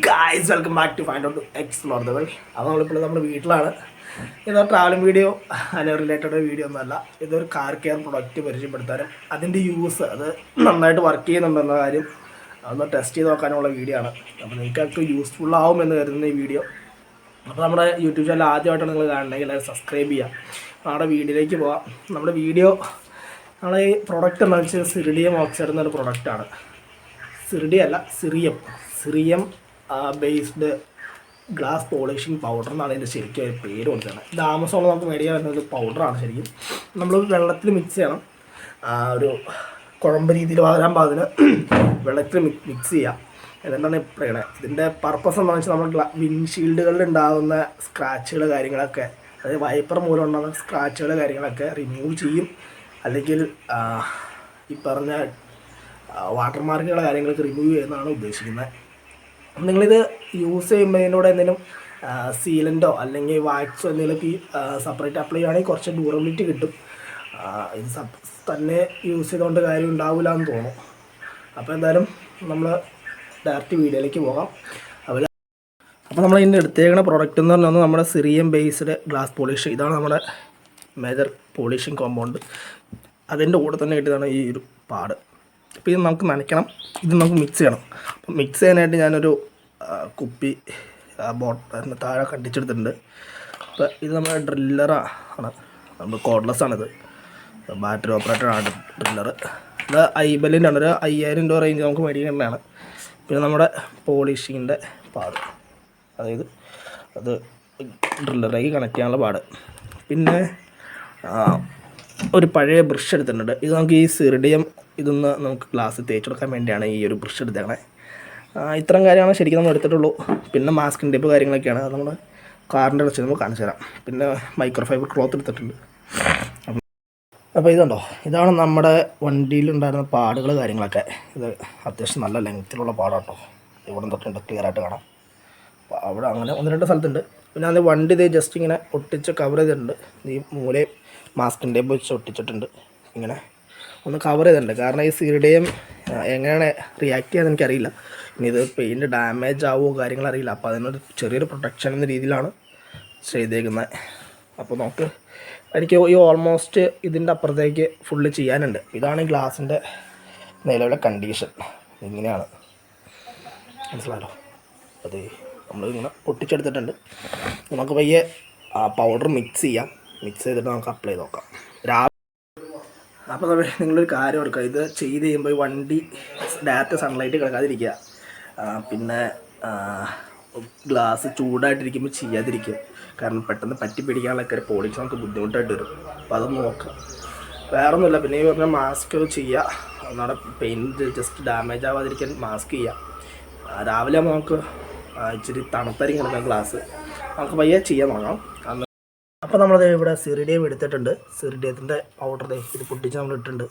Guys welcome back to find out explore the world. അത് നമ്മളിപ്പോൾ നമ്മുടെ വീട്ടിലാണ്. ഇതൊരു ട്രാവലിംഗ് വീഡിയോ അല്ലെങ്കിൽ റിലേറ്റഡ് വീഡിയോ ഒന്നുമല്ല. ഇതൊരു കാർ കെയർ പ്രൊഡക്റ്റ് പരിചയപ്പെടുത്താനും അതിൻ്റെ യൂസ് അത് നന്നായിട്ട് വർക്ക് ചെയ്യുന്നുണ്ടെന്ന കാര്യം അതൊന്ന് ടെസ്റ്റ് ചെയ്ത് നോക്കാനുള്ള വീഡിയോ ആണ്. അപ്പോൾ നിങ്ങൾക്ക് യൂസ്ഫുൾ ആവുമെന്ന് കരുതുന്ന ഈ വീഡിയോ. അപ്പോൾ നമ്മുടെ യൂട്യൂബ് ചാനൽ ആദ്യമായിട്ടാണ് നിങ്ങൾ കാണണമെങ്കിൽ അത് സബ്സ്ക്രൈബ് ചെയ്യുക. നമ്മുടെ വീഡിയോയിലേക്ക് പോകാം. നമ്മുടെ വീഡിയോ നമ്മളെ ഈ പ്രൊഡക്റ്റ് എന്താണെന്ന് വെച്ചാൽ സിറിഡിയം ഓക്സൈഡ് എന്നൊരു പ്രൊഡക്റ്റാണ്. Cerium based glass polishing powder എന്നാണ് ഇതിൻ്റെ ശരിക്കും ഒരു പേര് കൊടുത്തത്. ഇത് ആമസോണിൽ നമുക്ക് മേടിക്കാൻ വരുന്നത് പൗഡറാണ്. ശരിക്കും നമ്മൾ വെള്ളത്തിൽ മിക്സ് ചെയ്യണം. ഒരു കുഴമ്പ് രീതിയിൽ വരാൻ പാകത്തിന് വെള്ളത്തിൽ മിക്സ് ചെയ്യാം. എന്നിട്ടാണ് പറയണത്. ഇതിൻ്റെ പർപ്പസ് എന്താണെന്ന് വെച്ചാൽ നമ്മൾ വിൻഷീൽഡുകളിൽ ഉണ്ടാകുന്ന സ്ക്രാച്ചുകൾ കാര്യങ്ങളൊക്കെ, അതായത് വൈപ്പർ മൂലം ഉണ്ടാകുന്ന സ്ക്രാച്ചുകൾ കാര്യങ്ങളൊക്കെ റിമൂവ് ചെയ്യും. അല്ലെങ്കിൽ ഈ പറഞ്ഞ വാട്ടർ മാർക്കുകളുടെ കാര്യങ്ങളൊക്കെ റിമൂവ് ചെയ്യുന്നതാണ് ഉദ്ദേശിക്കുന്നത്. നിങ്ങളിത് യൂസ് ചെയ്യുമ്പോൾ ഇതിനോട് എന്തെങ്കിലും സീലൻറ്റോ അല്ലെങ്കിൽ വാക്സോ എന്തെങ്കിലുമൊക്കെ സെപ്പറേറ്റ് അപ്ലൈ ചെയ്യുകയാണെങ്കിൽ കുറച്ച് ഡ്യൂറബിലിറ്റി കിട്ടും. ഇത് തന്നെ യൂസ് ചെയ്തുകൊണ്ട് കാര്യം ഉണ്ടാവില്ല എന്ന് തോന്നും. അപ്പോൾ എന്തായാലും നമ്മൾ ഡയറക്റ്റ് വീഡിയോയിലേക്ക് പോകാം. അപ്പോൾ നമ്മൾ ഇതിൻ്റെ എടുത്തേക്കുന്ന പ്രോഡക്റ്റ് എന്ന് പറഞ്ഞാൽ നമ്മുടെ സിറിയം ബേസ്ഡ് ഗ്ലാസ് പോളിഷ്. ഇതാണ് നമ്മുടെ മേജർ പോളിഷിങ് കോമ്പൗണ്ട്. അതിൻ്റെ കൂടെ തന്നെ കിട്ടിയതാണ് ഈ ഒരു പാട്. അപ്പോൾ ഇത് നമുക്ക് നനയ്ക്കണം. ഇത് നമുക്ക് മിക്സ് ചെയ്യണം. അപ്പം മിക്സ് ചെയ്യാനായിട്ട് ഞാനൊരു കുപ്പി ബോട്ടിൽ താഴെ കണ്ടിച്ചെടുത്തിട്ടുണ്ട്. അപ്പോൾ ഇത് നമ്മുടെ ഡ്രില്ലറാണ്. നമ്മൾ കോഡ്ലെസ് ആണിത്. ബാറ്ററി ഓപ്പറേറ്റഡ് ആണ് ഡ്രില്ലർ. ഇത് ഐബലിൻ്റെ ആണ്. ഒരു 5000 രൂപ റേഞ്ച് നമുക്ക് മേടിക്കേണ്ടതാണ്. പിന്നെ നമ്മുടെ പോളിഷിങ്ങിൻ്റെ പാട്, അതായത് അത് ഡ്രില്ലറിലേക്ക് കണക്ട് ചെയ്യാനുള്ള പാട്. പിന്നെ ഒരു പഴയ ബ്രഷ് എടുത്തിട്ടുണ്ട്. ഇത് നമുക്ക് ഈ സിറിഡിയം ഇതൊന്ന് നമുക്ക് ഗ്ലാസ് തേച്ചെടുക്കാൻ വേണ്ടിയാണ് ഈ ഒരു ബ്രഷ് എടുത്തേക്കണേ. ഇത്തരം കാര്യമാണ് ശരിക്കും നമ്മൾ എടുത്തിട്ടുള്ളൂ. പിന്നെ മാസ്കിൻ ടേപ്പ് കാര്യങ്ങളൊക്കെയാണ്. അത് നമ്മൾ കാറിൻ്റെ അടച്ച് നമുക്ക് കാണിച്ചു തരാം. പിന്നെ മൈക്രോ ഫൈബർ ക്ലോത്ത് എടുത്തിട്ടുണ്ട്. അപ്പോൾ ഇതുണ്ടോ, ഇതാണ് നമ്മുടെ വണ്ടിയിലുണ്ടായിരുന്ന പാടുകൾ കാര്യങ്ങളൊക്കെ. ഇത് അത്യാവശ്യം നല്ല ലെങ്ത്തിലുള്ള പാടാട്ടോ. ഇവിടെ തൊട്ടുണ്ട് ക്ലിയർ ആയിട്ട് കാണാം. അപ്പോൾ അവിടെ അങ്ങനെ 1-2 സ്ഥലത്തുണ്ട്. പിന്നെ അത് വണ്ടി ഇത് ജസ്റ്റ് ഇങ്ങനെ ഒട്ടിച്ച് കവർ ചെയ്തിട്ടുണ്ട്. ഈ മൂലയും മാസ്കിൻ ടേപ്പ് വെച്ച് ഒട്ടിച്ചിട്ടുണ്ട്. ഇങ്ങനെ ഒന്ന് കവർ ചെയ്തിട്ടുണ്ട്. കാരണം ഈ സിറിഡിയം എങ്ങനെയാണ് റിയാക്ട് ചെയ്യാൻ എനിക്കറിയില്ല. ഇനി ഇത് പെയിൻറ്റ് ഡാമേജ് ആവുമോ കാര്യങ്ങളറിയില്ല. അപ്പോൾ അതിനൊരു ചെറിയൊരു പ്രൊട്ടക്ഷൻ എന്ന രീതിയിലാണ് ചെയ്തേക്കുന്നത്. അപ്പോൾ നമുക്ക് എനിക്ക് ഈ ഓൾമോസ്റ്റ് ഇതിൻ്റെ അപ്പുറത്തേക്ക് ഫുള്ള് ചെയ്യാനുണ്ട്. ഇതാണ് ഈ ഗ്ലാസിൻ്റെ നിലവിലെ കണ്ടീഷൻ. ഇങ്ങനെയാണ്, മനസ്സിലായല്ലോ. അത് നമ്മളിങ്ങനെ പൊട്ടിച്ചെടുത്തിട്ടുണ്ട്. നമുക്ക് പയ്യെ പൗഡർ മിക്സ് ചെയ്യാം. മിക്സ് ചെയ്തിട്ട് നമുക്ക് അപ്ലൈ ചെയ്ത് നോക്കാം. അപ്പോൾ നിങ്ങളൊരു കാര്യം ഓർക്കുക, ഇത് ചെയ്ത് കഴിയുമ്പോൾ ഈ വണ്ടി ഡയറക്റ്റ് സൺലൈറ്റ് കിടക്കാതിരിക്കുക. പിന്നെ ഗ്ലാസ് ചൂടായിട്ടിരിക്കുമ്പോൾ ചെയ്യാതിരിക്കുക. കാരണം പെട്ടെന്ന് പറ്റി പിടിക്കാനുള്ളൊക്കെ പോളിച്ച് നമുക്ക് ബുദ്ധിമുട്ടായിട്ട് വരും. അപ്പോൾ അതൊന്ന് നോക്കുക. വേറൊന്നുമില്ല. പിന്നെ ഈ പറഞ്ഞാൽ മാസ്ക് ചെയ്യുക. നമ്മുടെ പെയിൻറ്റ് ജസ്റ്റ് ഡാമേജ് ആവാതിരിക്കാൻ മാസ്ക് ചെയ്യുക. രാവിലെ നമുക്ക് ഇച്ചിരി തണുത്തരിക്കും കിടക്കാം ഗ്ലാസ്. നമുക്ക് പയ്യെ ചെയ്യാൻ നോക്കാം. അപ്പോൾ നമ്മളത് ഇവിടെ സിറിഡിയം എടുത്തിട്ടുണ്ട്. സിറിഡിയത്തിൻ്റെ പൗഡർ ഇത് പൊട്ടിച്ച് നമ്മൾ ഇട്ടിട്ടുണ്ട്.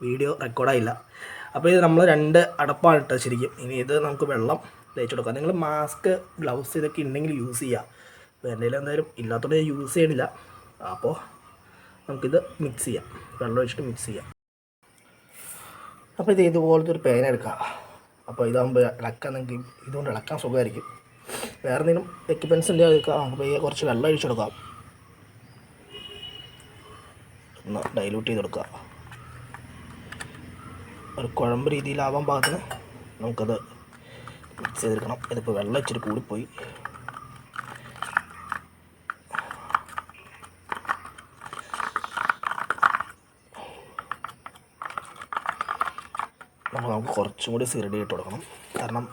വീഡിയോ റെക്കോർഡായില്ല. അപ്പോൾ ഇത് നമ്മൾ 2 അടപ്പാണ് ഇട്ടത് ശരിക്കും. ഇനി ഇത് നമുക്ക് വെള്ളം തേച്ച് കൊടുക്കാം. നിങ്ങൾ മാസ്ക്, ഗ്ലൗസ് ഇതൊക്കെ ഉണ്ടെങ്കിൽ യൂസ് ചെയ്യുക. അപ്പോൾ എൻ്റെ കയ്യിൽ എന്തായാലും ഇല്ലാത്തതുകൊണ്ട് ഞാൻ യൂസ് ചെയ്യണില്ല. അപ്പോൾ നമുക്കിത് മിക്സ് ചെയ്യാം. വെള്ളം ഒഴിച്ചിട്ട് മിക്സ് ചെയ്യാം. അപ്പോൾ ഇത് ഇതുപോലത്തെ ഒരു പേന എടുക്കുക. അപ്പോൾ ഇതാകുമ്പോൾ ഇളക്കാൻ നിങ്ങൾക്ക് ഇതുകൊണ്ട് ഇളക്കാൻ സുഖമായിരിക്കും. വേറെ എന്തെങ്കിലും എക്യുപ്മെൻറ്റ്സ് ഉണ്ടെങ്കിൽ എടുക്കുക. നമുക്ക് കുറച്ച് വെള്ളം ഒഴിച്ചെടുക്കാം. ഒന്ന് ഡൈല്യൂട്ട് ചെയ്തെടുക്കുക. ഒരു കുഴമ്പ് രീതിയിലാവാൻ പാകത്തിന് നമുക്കത് മിക്സ് ചെയ്തെടുക്കണം. ഇതിപ്പോൾ വെള്ളം ഇച്ചിരി കൂടിപ്പോയി. നമുക്ക് കുറച്ചും കൂടി സിറിഡി ഇട്ട് കൊടുക്കണം. കാരണം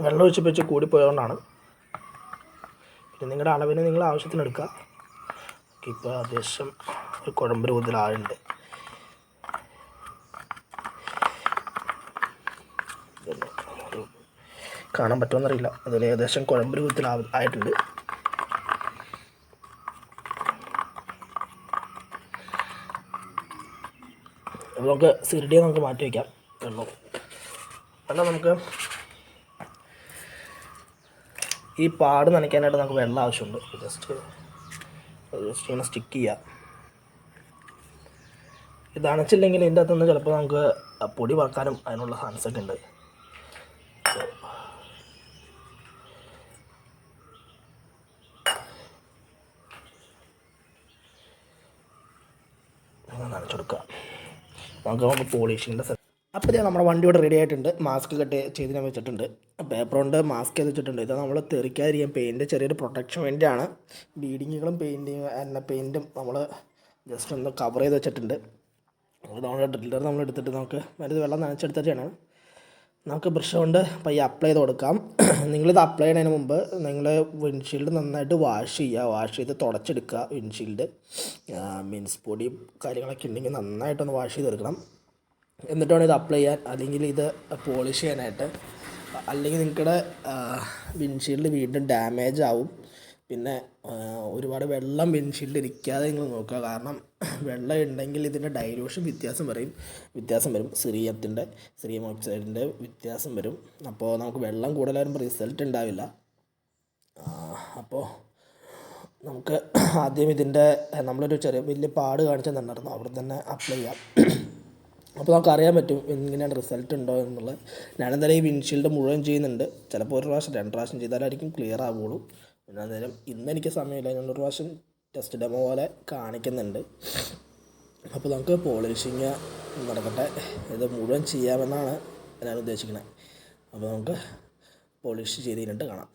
വെള്ളം ഒഴിച്ച് വെച്ച് കൂടിപ്പോയതുകൊണ്ടാണ്. പിന്നെ നിങ്ങളുടെ അളവിന് നിങ്ങൾ ആവശ്യത്തിന് എടുക്കുക. ഇപ്പോൾ അത്യാവശ്യം ഒരു കുഴമ്പ് രൂപത്തിലായുണ്ട്. കാണാൻ പറ്റുമെന്നറിയില്ല. അതിൽ ഏകദേശം കുഴമ്പ് രൂപത്തിലായിട്ടുണ്ട്. നമുക്ക് സിറിഡിയെ നമുക്ക് മാറ്റി വയ്ക്കാം. വെള്ളം നമുക്ക് ഈ പാട് നനയ്ക്കാനായിട്ട് നമുക്ക് വെള്ളം ആവശ്യമുണ്ട്. ജസ്റ്റ് ഇങ്ങനെ സ്റ്റിക്ക് ചെയ്യുക. ഇത് അണച്ചില്ലെങ്കിൽ ഇതിൻ്റെ അകത്തുനിന്ന് ചിലപ്പോൾ നമുക്ക് പൊടി പറക്കാനും അതിനുള്ള ചാൻസൊക്കെ ഉണ്ട്. നനച്ചെടുക്കുക. നമുക്ക് പോളിഷിങ്ങിൻ്റെ സെറ്റ്. അപ്പോൾ നമ്മുടെ വണ്ടി ഇവിടെ റെഡി ആയിട്ടുണ്ട്. മാസ്ക് കട്ട് ചെയ്ത് ഞാൻ വെച്ചിട്ടുണ്ട്. പേപ്പർ കൊണ്ട് മാസ്ക് ചെയ്ത് വെച്ചിട്ടുണ്ട്. ഇത് നമ്മൾ തെറിക്കാതിരിക്കാൻ പെയിൻറ്റ് ചെറിയൊരു പ്രൊട്ടക്ഷൻ വേണ്ടിയാണ്. ബീഡിങ്ങുകളും പെയിൻറ്റും നമ്മൾ ജസ്റ്റ് ഒന്ന് കവർ ചെയ്ത് വെച്ചിട്ടുണ്ട്. നമ്മുടെ ഡ്രില്ലർ നമ്മൾ എടുത്തിട്ട് നമുക്ക് മരുന്ന് വെള്ളം നനച്ചെടുത്തിട്ടാണ് നമുക്ക് ബ്രഷ് കൊണ്ട് പയ്യെ അപ്ലൈ ചെയ്ത് കൊടുക്കാം. നിങ്ങളിത് അപ്ലൈ ചെയ്യുന്നതിന് മുമ്പ് നിങ്ങൾ വിൻഷീൽഡ് നന്നായിട്ട് വാഷ് ചെയ്ത് തുടച്ചെടുക്കുക. വിൻഷീൽഡ് മീൻസ് പൊടി കാര്യങ്ങളൊക്കെ ഉണ്ടെങ്കിൽ നന്നായിട്ടൊന്ന് വാഷ് ചെയ്തെടുക്കണം. എന്നിട്ട് വേണം ഇത് അപ്ലൈ ചെയ്യാൻ, അല്ലെങ്കിൽ ഇത് പോളിഷ് ചെയ്യാനായിട്ട്. അല്ലെങ്കിൽ നിങ്ങളുടെ വിൻഷീൽഡ് വീണ്ടും ഡാമേജ് ആവും. പിന്നെ ഒരുപാട് വെള്ളം വിൻഷീൽഡ് ഇരിക്കാതെ നിങ്ങൾ നോക്കുക. കാരണം വെള്ളം ഉണ്ടെങ്കിൽ ഇതിൻ്റെ ഡൈലൂഷൻ വ്യത്യാസം വരും. സിറിയം ഓക്സൈഡിൻ്റെ വ്യത്യാസം വരും. അപ്പോൾ നമുക്ക് വെള്ളം കൂടുതലായും റിസൾട്ട് ഉണ്ടാവില്ല. അപ്പോൾ നമുക്ക് ആദ്യം ഇതിൻ്റെ നമ്മളൊരു വലിയ പാട് കാണിച്ചു തന്നിട്ടുണ്ടായിരുന്നു, അവിടെ തന്നെ അപ്ലൈ ചെയ്യാം. അപ്പോൾ നമുക്ക് അറിയാൻ പറ്റും എങ്ങനെയാണ് റിസൾട്ട് ഉണ്ടോ എന്നുള്ളത്. ഞാനെന്തായാലും ഈ വിൻഷീൽഡ് മുഴുവൻ ചെയ്യുന്നുണ്ട്. ചിലപ്പോൾ 1 പ്രാവശ്യം 2 പ്രാവശ്യം ചെയ്താലായിരിക്കും ക്ലിയർ ആവുകയുള്ളൂ. പിന്നെ അന്നേരം ഇന്നെനിക്ക് സമയമില്ല, ഞാൻ 1 പ്രാവശ്യം ടെസ്റ്റ് ഡെമോ പോലെ കാണിക്കുന്നുണ്ട്. അപ്പോൾ നമുക്ക് പോളിഷിങ് നടക്കട്ടെ. ഇത് മുഴുവൻ ചെയ്യാമെന്നാണ് ഞാൻ ഉദ്ദേശിക്കുന്നത്. അപ്പോൾ നമുക്ക് പോളിഷ് ചെയ്ത് കഴിഞ്ഞിട്ട് കാണാം.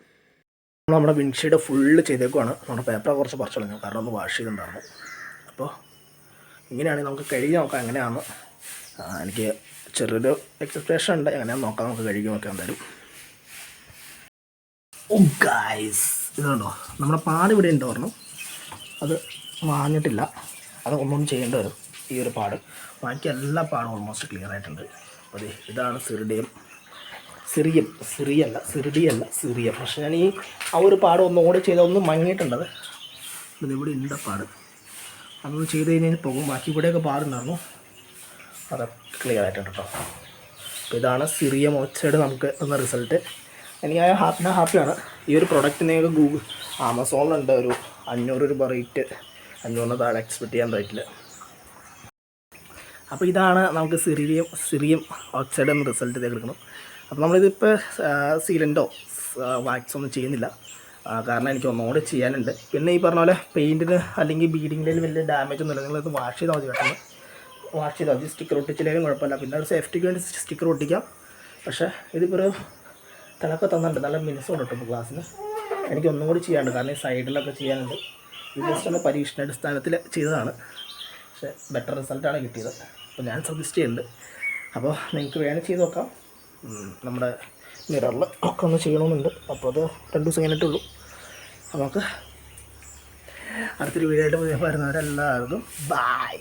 നമ്മുടെ വിൻഷീൽഡ് ഫുള്ള് ചെയ്തേക്കുവാണ്. നമ്മുടെ പേപ്പർ കുറച്ച് പറിച്ചു കളഞ്ഞു, കാരണം ഒന്ന് വാഷ് ചെയ്തിട്ടുണ്ടായിരുന്നു. അപ്പോൾ ഇങ്ങനെയാണെങ്കിൽ നമുക്ക് കഴുകി നോക്കാം എങ്ങനെയാണ്. എനിക്ക് ചെറിയൊരു എക്സ്പെക്ടേഷൻ ഉണ്ട്, എങ്ങനെയാണെന്ന് നോക്കാം. നമുക്ക് കഴുകി നോക്കാം എന്തായാലും. ഓ ഗൈസ്, ഇതുണ്ടോ നമ്മുടെ പാട് ഇവിടെ ഉണ്ട് പറഞ്ഞു, അത് വാങ്ങിയിട്ടില്ല. അത് ഒന്നും ചെയ്യേണ്ടി വരും. ഈ ഒരു പാട് ബാക്കി എല്ലാ പാടും ഓൾമോസ്റ്റ് ക്ലിയർ ആയിട്ടുണ്ട്. അപ്പോൾ ഇതാണ് സിറിയം. പക്ഷേ ഞാൻ ആ ഒരു പാട് ഒന്നുകൂടി ചെയ്താൽ ഒന്ന് മങ്ങിയിട്ടുണ്ടത്. ഇതിവിടെ ഉണ്ട് പാട്. അതൊന്ന് ചെയ്ത് കഴിഞ്ഞാൽ പോകും. ബാക്കി ഇവിടെയൊക്കെ പാടുണ്ടായിരുന്നു, അതൊക്കെ ക്ലിയർ ആയിട്ടുണ്ട് കേട്ടോ. അപ്പോൾ ഇതാണ് സിറിയം ഓക്സൈഡ് നമുക്ക് തന്ന റിസൾട്ട്. എനിക്ക് ഞാൻ ഹാപ്പിയാണ്. ഈ ഒരു പ്രൊഡക്റ്റ് നിങ്ങൾക്ക് ആമസോണിലുണ്ട് ഒരു 500 രൂപ റേറ്റ്, 500 താഴെ എക്സ്പെക്ട് ചെയ്യാൻ റേറ്റിൽ. അപ്പോൾ ഇതാണ് നമുക്ക് സിറിയം ഓക്സൈഡ് എന്ന റിസൾട്ട് ഇതേ എടുക്കണം. അപ്പോൾ നമ്മളിതിപ്പോൾ സീലൻറ്റോ വാക്സോ ഒന്നും ചെയ്യുന്നില്ല, കാരണം എനിക്ക് ഒന്നുകൂടി ചെയ്യാനുണ്ട്. പിന്നെ ഈ പറഞ്ഞ പോലെ പെയിൻറ്റിന് അല്ലെങ്കിൽ ബീഡിങ്ങിൽ വലിയ ഡാമേജ് ഒന്നുമില്ല. നിങ്ങളിത് വാഷ് ചെയ്താൽ മതി, പെട്ടെന്ന് വാഷ് ചെയ്താൽ മതി. സ്റ്റിക്കർ ഒട്ടിച്ചില്ലെങ്കിലും കുഴപ്പമില്ല. പിന്നെ ഒരു സേഫ്റ്റിക്ക് വേണ്ടി സ്റ്റിക്കർ ഒട്ടിക്കാം. പക്ഷേ ഇതിപ്പോൾ ഒരു തിളക്കം തന്നിട്ടുണ്ട്, നല്ല മിനുസോട് കിട്ടും ഗ്ലാസ്സിന്. എനിക്ക് ഒന്നും കൂടി ചെയ്യാനുണ്ട്, കാരണം ഈ സൈഡിലൊക്കെ ചെയ്യാനുണ്ട്. ഇത് ജസ്റ്റ് ഒന്ന് പരീക്ഷണാടിസ്ഥാനത്തിൽ ചെയ്തതാണ്, പക്ഷേ ബെറ്റർ റിസൾട്ടാണ് കിട്ടിയത്. അപ്പോൾ ഞാൻ സജസ്റ്റ് ചെയ്യുന്നുണ്ട്. അപ്പോൾ നിങ്ങൾക്ക് വേണം ചെയ്ത് നോക്കാം. നമ്മുടെ മിററിൽ ഒക്കെ ഒന്ന് ചെയ്യണമെന്നുണ്ട്. അപ്പോൾ അത് 2 ദിവസം കഴിഞ്ഞിട്ടുള്ളൂ. അപ്പോൾ നമുക്ക് അടുത്തൊരു വീഡിയോ ആയിട്ട് വരുന്നവരെല്ലാവർക്കും ബൈ.